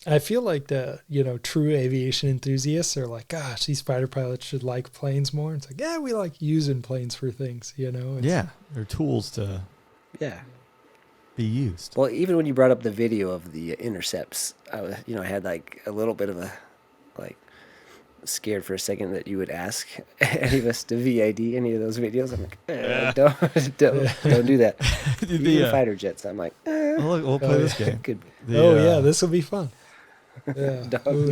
I feel like the, true aviation enthusiasts are like, gosh, these fighter pilots should like planes more. It's like, yeah, we like using planes for things, Yeah, they're tools to be used. Well, even when you brought up the video of the intercepts, I had like a little bit of a like scared for a second that you would ask any of us to VID any of those videos. I'm like, don't do that. Even fighter jets. I'm like, look, we'll play this game. Yeah, this will be fun. Yeah,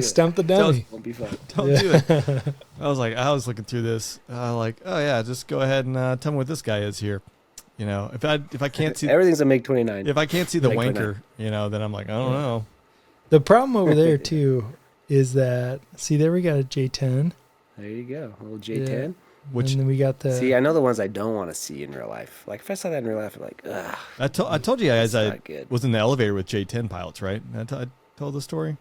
stump the dummy. Won't be fun. Don't do it. I was looking through this. Like, oh yeah, just go ahead and tell me what this guy is here. If I can't see everything's a MiG-29. If I can't see the wanker, then I'm like, I don't know. The problem over there too is that there we got a J10. There you go, a little J10. Yeah. And then we got I know the ones I don't want to see in real life. Like if I saw that in real life, I'm like, ugh. I told you guys I was in the elevator with J10 pilots, right? I told the story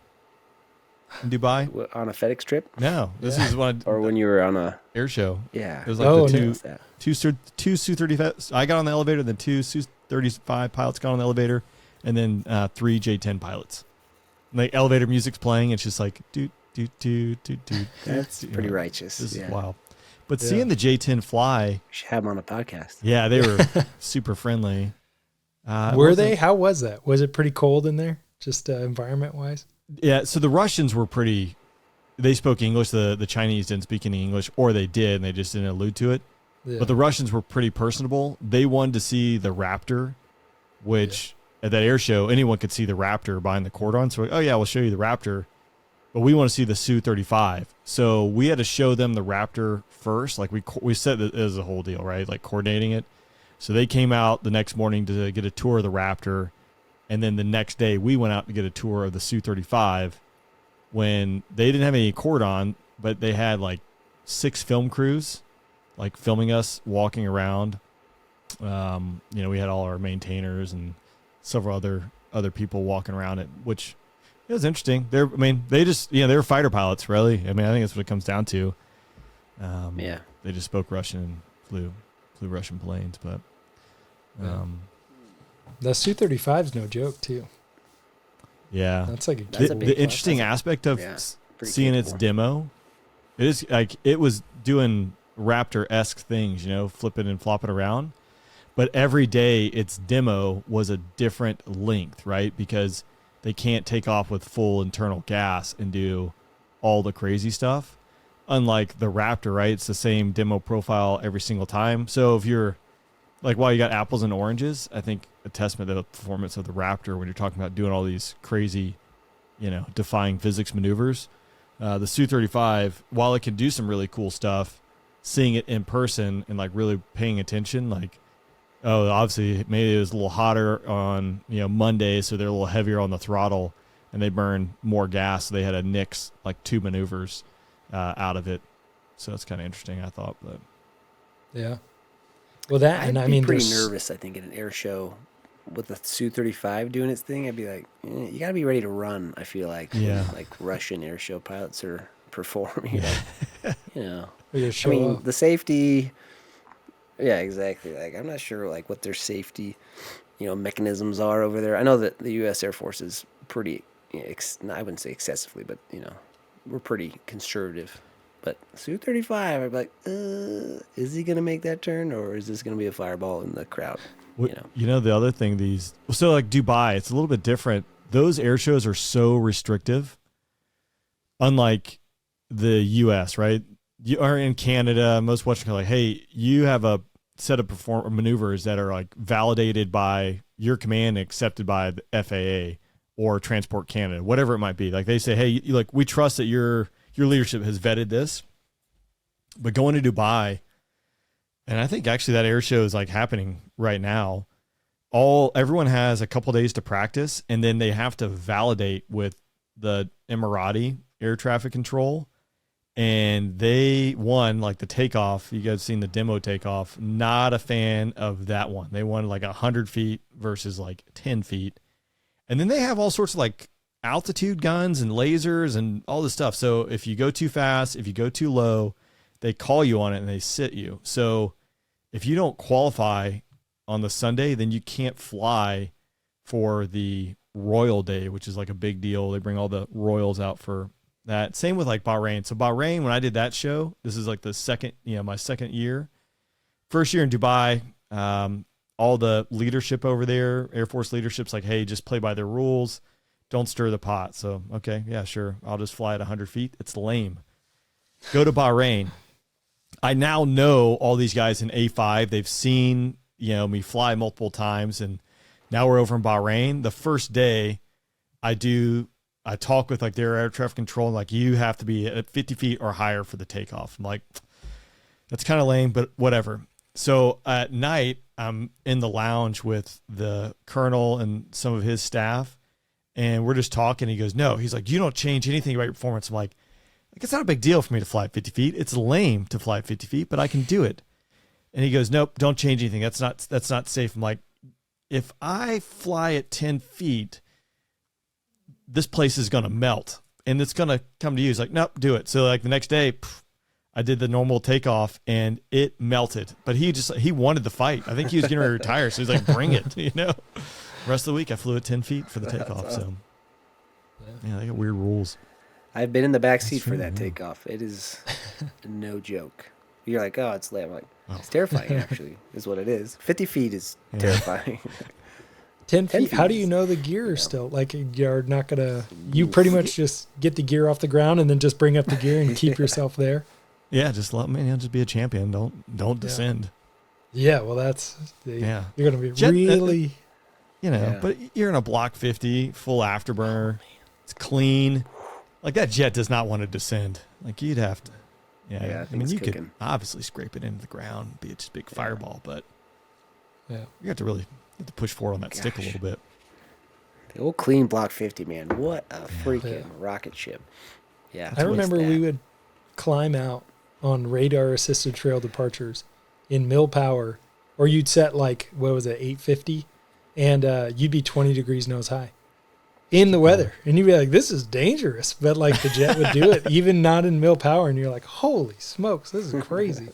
in Dubai on a FedEx trip. No, this is one. Or when you were on a air show. Yeah, it was like two Su-35. I got on the elevator, then two Su-35 pilots got on the elevator, and then 3 J10 pilots. And the elevator music's playing. It's just like doot doot doot doot doot. That's pretty righteous. This is wild. But seeing the J10 fly, you should have them on a podcast. Yeah, they were super friendly. Were they? How was that? Was it pretty cold in there, just environment wise? Yeah, so the Russians were pretty. They spoke English. The Chinese didn't speak any English, or they did, and they just didn't allude to it. Yeah. But the Russians were pretty personable. They wanted to see the Raptor, which at that air show, anyone could see the Raptor behind the cordon. So, we'll show you the Raptor. But we want to see the Su-35. So we had to show them the Raptor first. Like we said that it was a whole deal, right? Like coordinating it. So they came out the next morning to get a tour of the Raptor. And then the next day we went out to get a tour of the Su-35 when they didn't have any cordon, but they had like 6 film crews like filming us walking around. We had all our maintainers and several other people walking around it, which it was interesting. They were fighter pilots, really. I think that's what it comes down to. They just spoke Russian and flew Russian planes, but the Su-35 is no joke too. Yeah, that's a the interesting aspect of seeing its demo. It is like it was doing Raptor-esque things, flipping and flopping around. But every day its demo was a different length, right? Because they can't take off with full internal gas and do all the crazy stuff. Unlike the Raptor, right? It's the same demo profile every single time. So if you're like, while you got apples and oranges, I think a testament to the performance of the Raptor when you're talking about doing all these crazy, defying physics maneuvers. The Su-35, while it can do some really cool stuff, seeing it in person and like really paying attention, like, obviously maybe it was a little hotter on Monday, so they're a little heavier on the throttle and they burn more gas. So they had to nix like 2 maneuvers out of it. So it's kind of interesting, I thought. But yeah, well, I'd be pretty nervous. I think at an air show with the Su-35 doing its thing, I'd be like, you got to be ready to run. I feel like like Russian air show pilots are performing. The safety. Yeah, exactly. Like, I'm not sure like what their safety, mechanisms are over there. I know that the U.S. Air Force is pretty, I wouldn't say excessively, but we're pretty conservative. But Su-35, I'd be like, is he gonna make that turn, or is this gonna be a fireball in the crowd? The other thing, like Dubai, it's a little bit different. Those air shows are so restrictive, unlike the U.S., right? You are in Canada, most Western countries, like, hey, you have a set of maneuvers that are like validated by your command and accepted by the FAA or Transport Canada, whatever it might be. Like they say, hey, we trust that your leadership has vetted this. But going to Dubai, and I think actually that air show is like happening right now. Everyone has a couple days to practice, and then they have to validate with the Emirati air traffic control. And they won like the takeoff. You guys seen the demo takeoff. Not a fan of that one. They won like 100 feet versus like 10 feet. And then they have all sorts of like altitude guns and lasers and all this stuff. So if you go too fast, if you go too low, they call you on it and they sit you. So if you don't qualify on the Sunday, then you can't fly for the Royal Day, which is like a big deal. They bring all the royals out for that. Same with like Bahrain. So Bahrain, when I did that show, this is like the second, my second year. First year in Dubai, all the leadership over there, Air Force leadership's like, hey, just play by their rules. Don't stir the pot. So, okay, yeah, sure. I'll just fly at 100 feet. It's lame. Go to Bahrain. I now know all these guys in A5. They've seen, me fly multiple times. And now we're over in Bahrain. The first day I talk with like their air traffic control and like, you have to be at 50 feet or higher for the takeoff. I'm like, that's kind of lame, but whatever. So at night, I'm in the lounge with the colonel and some of his staff, and we're just talking. He goes, no, he's like, you don't change anything about your performance. I'm like, it's not a big deal for me to fly at 50 feet. It's lame to fly at 50 feet, but I can do it. And he goes, nope, don't change anything. That's not safe. I'm like, if I fly at 10 feet, this place is going to melt and it's going to come to you. He's like, nope, do it. So like the next day, I did the normal takeoff and it melted, but he wanted the fight. I think he was getting ready to retire. So he's like, bring it, The rest of the week I flew at 10 feet for the takeoff. So yeah, they got weird rules. I've been in the back seat for that takeoff. It is no joke. You're like, oh, it's lame. I'm like, it's terrifying, actually, is what it is. 50 feet is terrifying. 10 feet. How do you know the gear still? Like, you're not going to, you pretty much just get the gear off the ground and then just bring up the gear and keep yourself there. Yeah, just let me just be a champion. Don't descend. Yeah, well, you're going to be really, but you're in a Block 50, full afterburner. It's clean. Like that jet does not want to descend. Like you'd have to. Yeah, I mean, you could obviously scrape it into the ground, be a just big fireball, but you have to really push forward on that stick a little bit. The old clean Block 50, man. What a freaking rocket ship. Yeah. I remember we would climb out on radar-assisted trail departures in mill power, or you'd set like, 850, and you'd be 20 degrees nose high in the weather. And you'd be like, this is dangerous. But like the jet would do it, even not in mill power. And you're like, holy smokes, this is crazy.